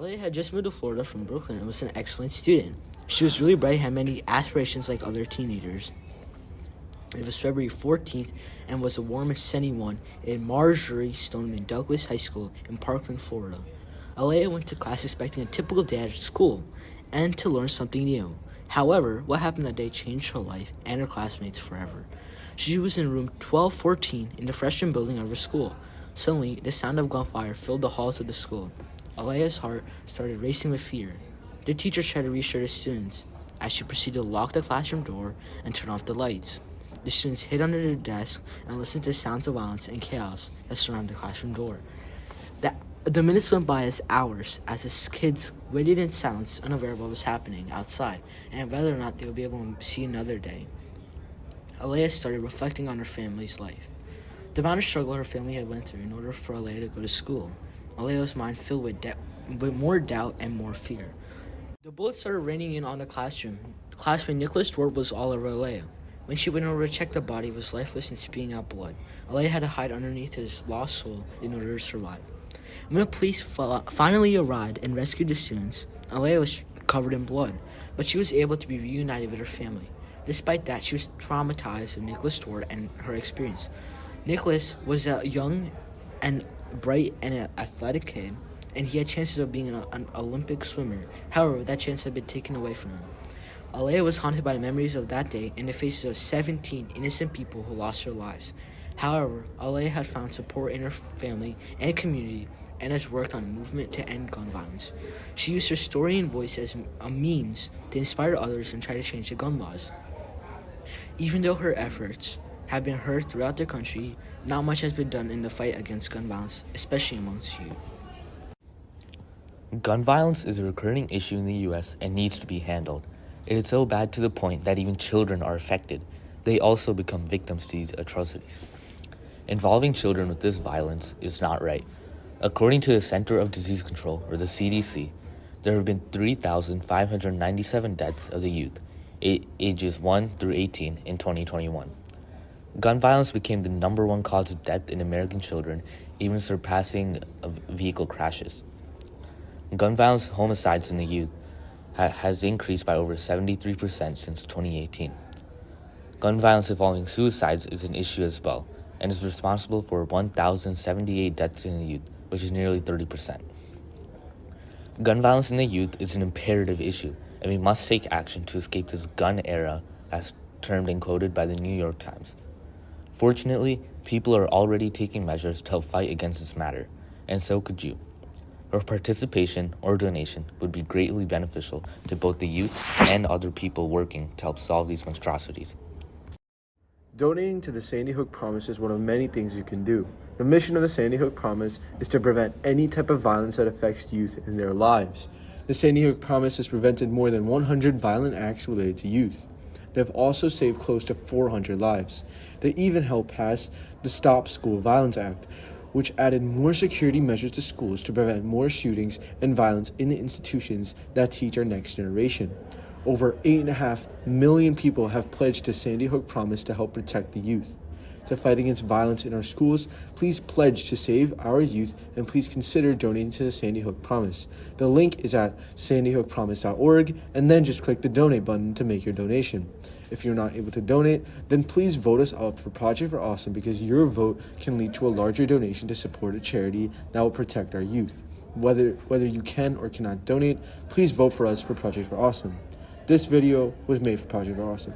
Alea had just moved to Florida from Brooklyn and was an excellent student. She was really bright and had many aspirations like other teenagers. It was February 14th and was a warm and sunny one in Marjorie Stoneman Douglas High School in Parkland, Florida. Alea went to class expecting a typical day at school and to learn something new. However, what happened that day changed her life and her classmates forever. She was in room 1214 in the freshman building of her school. Suddenly, the sound of gunfire filled the halls of the school. Alea's heart started racing with fear. The teacher tried to reassure the students as she proceeded to lock the classroom door and turn off the lights. The students hid under their desks and listened to sounds of violence and chaos that surrounded the classroom door. The minutes went by as hours as the kids waited in silence, unaware of what was happening outside and whether or not they would be able to see another day. Alea started reflecting on her family's life. The amount of struggle her family had went through in order for Alea to go to school. Alea's mind filled with more doubt and more fear. The bullets started raining in on the classroom. Classmate Nicholas Dwart was all over Alea. When she went over to check the body, it was lifeless and spewing out blood. Alea had to hide underneath his lost soul in order to survive. When the police finally arrived and rescued the students, Alea was covered in blood, but she was able to be reunited with her family. Despite that, she was traumatized with Nicholas Dwart and her experience. Nicholas was a young and bright and athletic kid, and he had chances of being an Olympic swimmer. However, that chance had been taken away from him. Alea was haunted by the memories of that day and the faces of 17 innocent people who lost their lives. However, Alea had found support in her family and community and has worked on a movement to end gun violence. She used her story and voice as a means to inspire others and try to change the gun laws. Even though her efforts have been heard throughout the country, not much has been done in the fight against gun violence, especially amongst youth. Gun violence is a recurring issue in the U.S. and needs to be handled. It is so bad to the point that even children are affected. They also become victims to these atrocities. Involving children with this violence is not right. According to the Center of Disease Control, or the CDC, there have been 3,597 deaths of the youth, ages 1 through 18, in 2021. Gun violence became the number one cause of death in American children, even surpassing vehicle crashes. Gun violence homicides in the youth has increased by over 73% since 2018. Gun violence involving suicides is an issue as well, and is responsible for 1,078 deaths in the youth, which is nearly 30%. Gun violence in the youth is an imperative issue, and we must take action to escape this gun era, as termed and quoted by the New York Times. Fortunately, people are already taking measures to help fight against this matter, and so could you. Your participation or donation would be greatly beneficial to both the youth and other people working to help solve these monstrosities. Donating to the Sandy Hook Promise is one of many things you can do. The mission of the Sandy Hook Promise is to prevent any type of violence that affects youth in their lives. The Sandy Hook Promise has prevented more than 100 violent acts related to youth. They've also saved close to 400 lives. They even helped pass the Stop School Violence Act, which added more security measures to schools to prevent more shootings and violence in the institutions that teach our next generation. Over 8.5 million people have pledged to Sandy Hook Promise to help protect the youth. To fight against violence in our schools, please pledge to save our youth and please consider donating to the Sandy Hook Promise. The link is at sandyhookpromise.org, and then just click the donate button to make your donation. If you're not able to donate, then please vote us up for Project for Awesome, because your vote can lead to a larger donation to support a charity that will protect our youth. Whether you can or cannot donate, please vote for us for Project for Awesome. This video was made for Project for Awesome.